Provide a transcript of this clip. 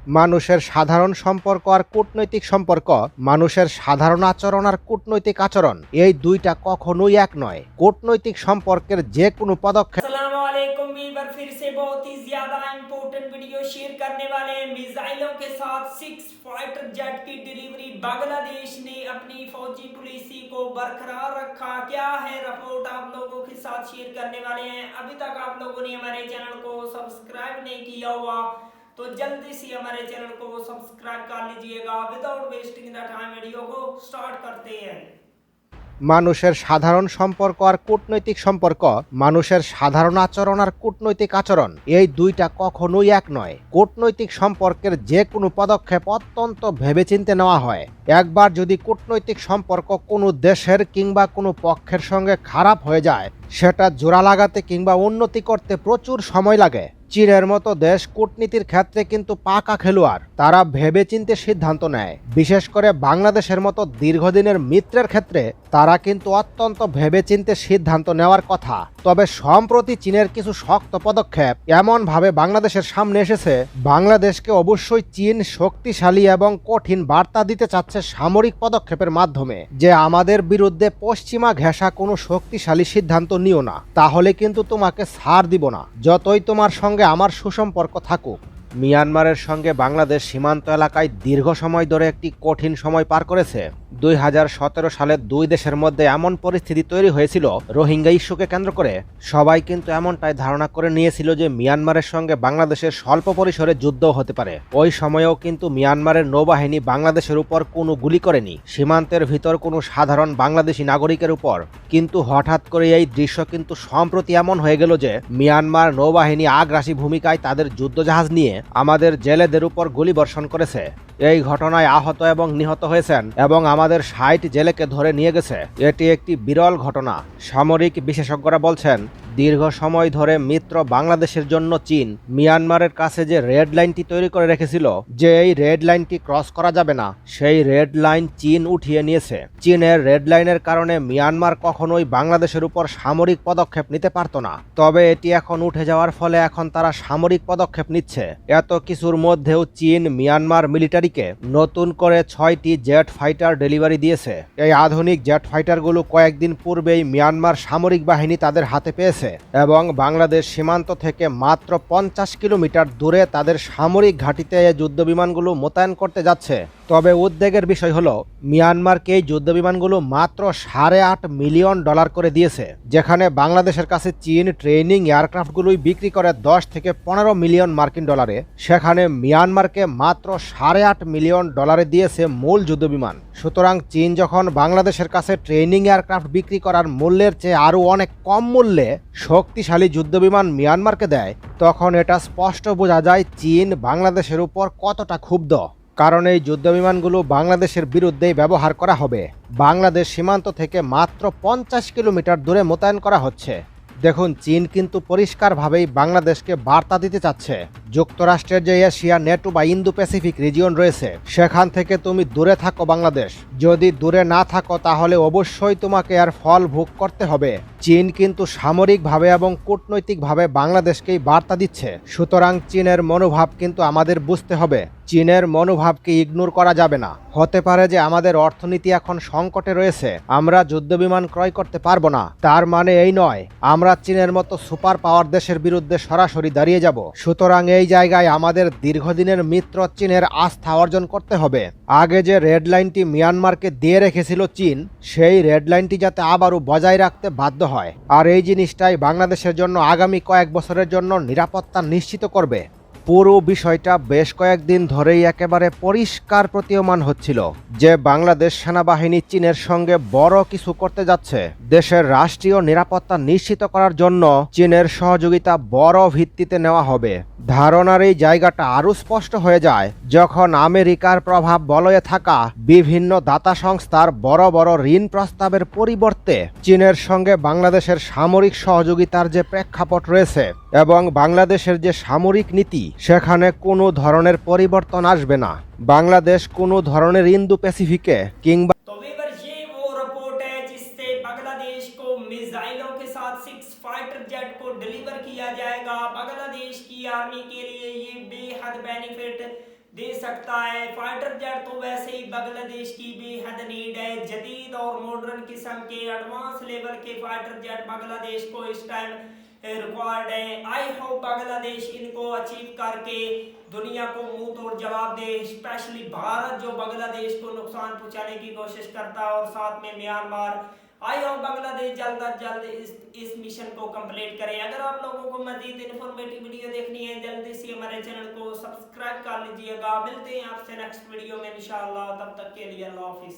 মানুষের সাধারণ সম্পর্ক আর কূটনৈতিক সম্পর্ক, মানুষের সাধারণ আচরণ আর কূটনৈতিক আচরণ, এই দুইটা কখনোই এক নয়। কূটনৈতিক সম্পর্কের যে কোনো পদক্ষেপ। अस्सलामुअलैकुम वीवर, फिर से बहुत ही ज्यादा इंपॉर्टेंट वीडियो शेयर करने वाले हैं। मिसाइलों के साथ 6 फाइटर जेट की डिलीवरी, बांग्लादेश ने अपनी फौजी पॉलिसी को बरकरार रखा। क्या है रिपोर्ट, आप लोगों के साथ शेयर करने वाले हैं। अभी तक आप लोगों ने हमारे चैनल को सब्सक्राइब नहीं किया हुआ तो जल्दी से हमारे चैनल को सब्सक्राइब कर लीजिएगा। Without wasting the time video को स्टार्ट करते हैं। মানুষের সাধারণ সম্পর্ক আর কূটনৈতিক সম্পর্ক, মানুষের সাধারণ আচরণ আর কূটনৈতিক আচরণ, এই দুইটা কখনোই এক নয়। কূটনৈতিক সম্পর্কের যে কোনো পদক্ষেপ অত্যন্ত ভেবেচিন্তে নেওয়া হয়। একবার যদি কূটনৈতিক সম্পর্ক কোনো দেশের কিংবা কোনো পক্ষের সঙ্গে খারাপ হয়ে যায়, সেটা জোড়া লাগাতে কিংবা উন্নতি করতে প্রচুর সময় লাগে। চীনের মতো দেশ কূটনীতির ক্ষেত্রে কিন্তু পাকা খেলোয়াড়। তারা ভেবেচিন্তে সিদ্ধান্ত নেয়। বিশেষ করে বাংলাদেশের মতো দীর্ঘদিনের মিত্রের ক্ষেত্রে তারা কিন্তু অত্যন্ত ভেবেচিন্তে সিদ্ধান্ত নেওয়ার কথা। তবে সম্প্রতি চীনের কিছু শক্ত পদক্ষেপ এমনভাবে বাংলাদেশের সামনে এসেছে, বাংলাদেশকে অবশ্যই চীন শক্তিশালী এবং কঠিন বার্তা দিতে চাচ্ছে সামরিক পদক্ষেপের মাধ্যমে, যে আমাদের বিরুদ্ধে পশ্চিমা ঘেঁষা কোনো শক্তিশালী সিদ্ধান্ত নিও না, তাহলে কিন্তু তোমাকে ছাড় দিব না, যতই তোমার সঙ্গে আমার সুসম্পর্ক থাকুক। মিয়ানমারের সঙ্গে বাংলাদেশ সীমান্ত এলাকায় দীর্ঘ সময় ধরে একটি কঠিন সময় পার করেছে। 2017 সালে দুই দেশের মধ্যে এমন পরিস্থিতি তৈরি হয়েছিল, রোহিঙ্গা ইস্যুকে কেন্দ্র করে সবাই কিন্তু এমনটাই ধারণা করে নিয়েছিল যে মিয়ানমারের সঙ্গে বাংলাদেশের স্বল্প পরিসরে যুদ্ধ হতে পারে। ওই সময়েও কিন্তু মিয়ানমারের নৌবাহিনী বাংলাদেশের উপর কোনো গুলি করেনি, সীমান্তের ভিতর কোনো সাধারণ বাংলাদেশি নাগরিকের উপর। কিন্তু হঠাৎ করে এই দৃশ্য কিন্তু সম্প্রতি এমন হয়ে গেল যে মিয়ানমার নৌবাহিনী আগ্রাসী ভূমিকায় তাদের যুদ্ধজাহাজ নিয়ে আমাদের জেলেদের উপর গুলিবর্ষণ করেছে। এই ঘটনায় আহত এবং নিহত হয়েছেন এবং আমাদের 60 জেলেকে ধরে নিয়ে গেছে। এটি একটি বিরল ঘটনা। সামরিক বিশেষজ্ঞরা বলছেন, দীর্ঘ সময় ধরে মিত্র বাংলাদেশের জন্য চীন মিয়ানমারের কাছে যে রেড লাইনটি তৈরি করে রেখেছিল, যে এই রেড লাইনটি ক্রস করা যাবে না, সেই রেড লাইন চীন উঠিয়ে নিয়েছে। চীনের রেড লাইনের কারণে মিয়ানমার কখনোই বাংলাদেশের উপর সামরিক পদক্ষেপ নিতে পারত না। তবে এটি এখন উঠে যাওয়ার ফলে এখন তারা সামরিক পদক্ষেপ নিচ্ছে। এত কিছুর মধ্যেও চীন মিয়ানমার মিলিটারিকে নতুন করে 6টি জেট ফাইটার ডেলিভারি দিয়েছে। এই আধুনিক জেট ফাইটারগুলো কয়েকদিন পূর্বেই মিয়ানমার সামরিক বাহিনী তাদের হাতে পেয়েছে এবং বাংলাদেশ সীমান্ত থেকে মাত্র 50 কিলোমিটার দূরে তাদের সামরিক ঘাঁটিতে এই যুদ্ধবিমানগুলো মোতায়েন করতে যাচ্ছে। তবে উদ্বেগের বিষয় হলো, মিয়ানমারকে এই যুদ্ধবিমানগুলো মাত্র $8.5 মিলিয়ন করে দিয়েছে, যেখানে বাংলাদেশের কাছে চীন ট্রেনিং এয়ারক্রাফটগুলোই বিক্রি করে 10 থেকে 15 মিলিয়ন মার্কিন ডলারে, সেখানে মিয়ানমারকে মাত্র $8.5 মিলিয়ন দিয়েছে মূল যুদ্ধবিমান। সুতরাং চীন যখন বাংলাদেশের কাছে ট্রেনিং এয়ারক্রাফট বিক্রি করার মূল্যের চেয়ে আরও অনেক কম মূল্যে শক্তিশালী যুদ্ধবিমান মিয়ানমারকে দেয়, তখন এটা স্পষ্ট বোঝা যায় চীন বাংলাদেশের উপর কতটা ক্ষুব্ধ। কারণ এই যুদ্ধবিমানগুলো বাংলাদেশের বিরুদ্ধেই ব্যবহার করা হবে। বাংলাদেশ সীমান্ত থেকে মাত্র 50 কিলোমিটার দূরে মোতায়েন করা হচ্ছে। দেখুন, চীন কিন্তু পরিষ্কারভাবেই বাংলাদেশকে বার্তা দিতে চাচ্ছে, যুক্তরাষ্ট্রের যে এশিয়া, নেটো বা ইন্দো প্যাসিফিক রিজিয়ন রয়েছে, সেখান থেকে তুমি দূরে থাকো বাংলাদেশ। যদি দূরে না থাকো তাহলে অবশ্যই তোমাকে এর ফল ভোগ করতে হবে। চীন কিন্তু সামরিকভাবে এবং কূটনৈতিকভাবে বাংলাদেশকেই বার্তা দিচ্ছে। সুতরাং চীনের মনোভাব কিন্তু আমাদের বুঝতে হবে। চীনের মনোভাবকে ইগনোর করা যাবে না। হতে পারে যে আমাদের অর্থনীতি এখন সংকটে রয়েছে, আমরা যুদ্ধবিমান ক্রয় করতে পারবো না, তার মানে এই নয় আমরা চীনের মতো সুপার পাওয়ার দেশের বিরুদ্ধে সরাসরি দাঁড়িয়ে যাব। সুতরাং এই জায়গায় আমাদের দীর্ঘদিনের মিত্র চীনের আস্থা অর্জন করতে হবে। আগে যে রেড লাইনটি মিয়ানমারকে দিয়ে রেখেছিল চীন, সেই রেড লাইনটি যাতে আবারও বজায় রাখতে বাধ্য হয়। আর এই জিনিসটাই বাংলাদেশের জন্য আগামী কয়েক বছরের জন্য নিরাপত্তা নিশ্চিত করবে। পুরো বিষয়টা বেশ কয়েকদিন ধরেই একেবারে পরিষ্কার প্রতীয়মান হচ্ছিল যে বাংলাদেশ সেনাবাহিনী চীনের সঙ্গে বড় কিছু করতে যাচ্ছে। দেশের রাষ্ট্রীয় নিরাপত্তা নিশ্চিত করার জন্য চীনের সহযোগিতা বড় ভিত্তিতে নেওয়া হবে। ধারণার এই জায়গাটা আরও স্পষ্ট হয়ে যায় যখন আমেরিকার প্রভাব বলয়ে থাকা বিভিন্ন দাতা সংস্থার বড় বড় ঋণ প্রস্তাবের পরিবর্তে চীনের সঙ্গে বাংলাদেশের সামরিক সহযোগিতার যে প্রেক্ষাপট রয়েছে এবং বাংলাদেশের যে সামরিক নীতি, সেখানে কোনো ধরনের পরিবর্তন আসবে না। বাংলাদেশ কোনো ধরনের ইন্দো প্যাসিফিকে কিংবা तो वीवर, ये वो रिपोर्ट है जिससे बांग्लादेश को मिसाइलों के साथ 6 फाइटर जेट को डिलीवर किया जाएगा। बांग्लादेश की आर्मी के लिए ये बेहद बेनिफिट दे सकता है। फाइटर जेट तो वैसे ही बांग्लादेश की बेहद नीड है। जदीद और मॉडर्न किस्म के एडवांस लेवल के फाइटर जेट बांग्लादेश को इस टाइम रिक्वायर्ड है। आई होप बांग्लादेश इनको अचीव करके दुनिया को मुंह तोड़ जवाब दे, स्पेशली भारत जो बांग्लादेश को नुकसान पहुंचाने की कोशिश करता है और साथ में म्यांमार। आई होप बांग्लादेश जल्द अज जल्द इस मिशन को कंप्लीट करे। अगर आप लोगों को मजीद इन्फॉर्मेटिव वीडियो देखनी है जल्दी से हमारे चैनल को सब्सक्राइब कर लीजिएगा। मिलते हैं आपसे नेक्स्ट वीडियो में इंशाअल्लाह, तब तक के लिए अल्लाह हाफिज।